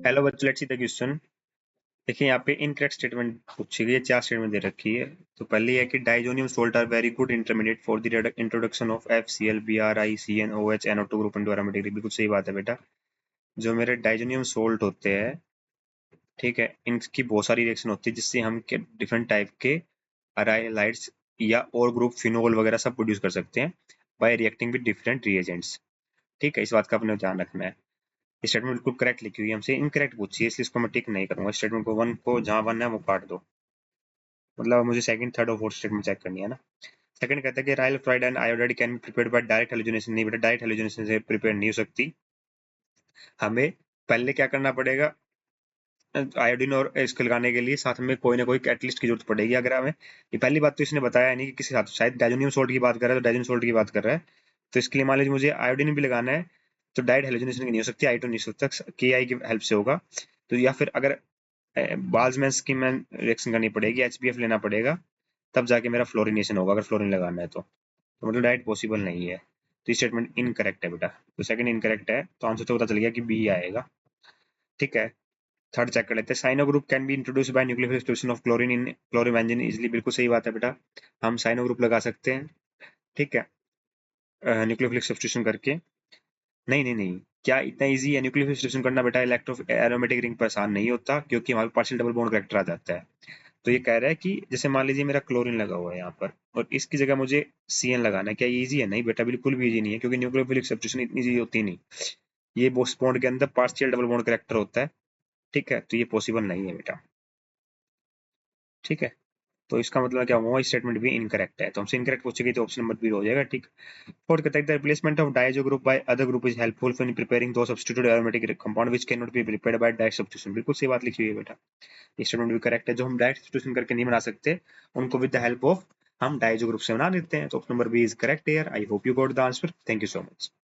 Hello बच्चों, let's see the question. देखिए यहाँ पे इनकरेक्ट स्टेटमेंट पूछी गई है, 4 स्टेटमेंट दे रखी है। तो पहली है कि diazonium salt are very good intermediate for the introduction of FCl BRI CnOH NO2 group into aromatic ring. बिल्कुल सही बात है बेटा। जो मेरे डाइजोनियम सोल्ट होते हैं, ठीक है, इनकी बहुत सारी रिएक्शन होती है जिससे हम डिफरेंट टाइप के अराइलाइड्स या और ग्रुप फिनोल वगैरह सब प्रोड्यूस कर सकते हैं bye reacting with different reagents. ठीक है, इस बात का अपने ध्यान रखना है। स्टेटमेंट बिल्कुल करेक्ट लिखी हुई है, हमसे इनकरेक्ट पूछी है, इसलिए इसको मैं टिक नहीं करूंगा। स्टेटमेंट को वन को जहां वन है वो काट दो, मतलब मुझे सेकंड थर्ड और फोर्थ स्टेटमेंट चेक करनी है ना। सेकंड कहता है कि aryl fluoride and iodide can be prepared by direct halogenation. नहीं बेटा, डायरेक्ट हैलोजेनेशन से प्रिपेयर नहीं हो सकती। हमें पहले क्या करना पड़ेगा, आयोडीन और इसको लगाने के लिए साथ में कोई ना कोई कैटलिस्ट की जरूरत पड़ेगी। अगर हमें, ये पहली बात तो इसने बताया नहीं कि किसी साथ, शायद डाइजोनियम सोल्ट की बात कर रहा है तो डाइजोनियम सोल्ट की बात कर रहा है। तो इसके लिए मान लीजिए मुझे आयोडीन भी लगाना है, तो डायरेक्ट हैलोजेनेशन की नहीं हो सकती, आई टू नहीं हो सकता, KI की हेल्प से होगा। तो या फिर अगर बाल्समैन की मैं रिएक्शन करनी पड़ेगी, HBF लेना पड़ेगा, तब जाके मेरा फ्लोरिनेशन होगा, अगर फ्लोरीन लगाना है तो मतलब डायरेक्ट पॉसिबल नहीं है। तो स्टेटमेंट इनकरेक्ट है बेटा। तो सेकंड इनकरेक्ट है, तो आंसर तो पता चल गया कि बी आएगा। ठीक है, थर्ड चेक कर लेते हैं। Cyano group can be introduce by nucleophilic substitution of chlorine in chlorobenzene easily. बिल्कुल सही बात है बेटा, हम साइनो ग्रुप लगा सकते हैं। ठीक है, न्यूक्लियोफिलिक सब्स्टिट्यूशन करके। नहीं नहीं नहीं, क्या इतना इजी है न्यूक्लियोफिलिक सब्स्टिट्यूशन करना बेटा? इलेक्ट्रो एरोमेटिक रिंग पर आसान नहीं होता, क्योंकि हमारे पार्शियल डबल बॉन्ड करेक्टर आ जाता है। तो ये कह रहा है कि जैसे मान लीजिए मेरा क्लोरीन लगा हुआ है यहाँ पर, और इसकी जगह मुझे CN लगाना है, क्या ये इजी है? नहीं बेटा, बिल्कुल भी इजी नहीं है, क्योंकि न्यूक्लियोफिलिक सब्स्टिट्यूशन इतनी इजी होती नहीं। ये बोस बॉन्ड के अंदर पार्शियल डबल बॉन्ड करेक्टर होता है। ठीक है, तो ये पॉसिबल नहीं है बेटा। ठीक है, तो इसका मतलब क्या हुआ, स्टेटमेंट भी इनकरेक्ट है। तो हमसे इनकरेक्ट पूछेगी तो ऑप्शन नंबर बी हो जाएगा। ठीक। फोर्थ कहता है the replacement of diazo group by other group is helpful for preparing those substituted aromatic compound which can not be prepared by direct substitution. बिल्कुल सही बात लिखी हुई है बेटा, स्टेटमेंट भी करेक्ट है। जो हम डायरेक्ट सब्स्टिट्यूशन करके नहीं बना सकते, उनको विद द हेल्प ऑफ हम डायजो ग्रुप से बना लेते हैं। तो option number B is correct here. I hope you got the answer. Thank you so much.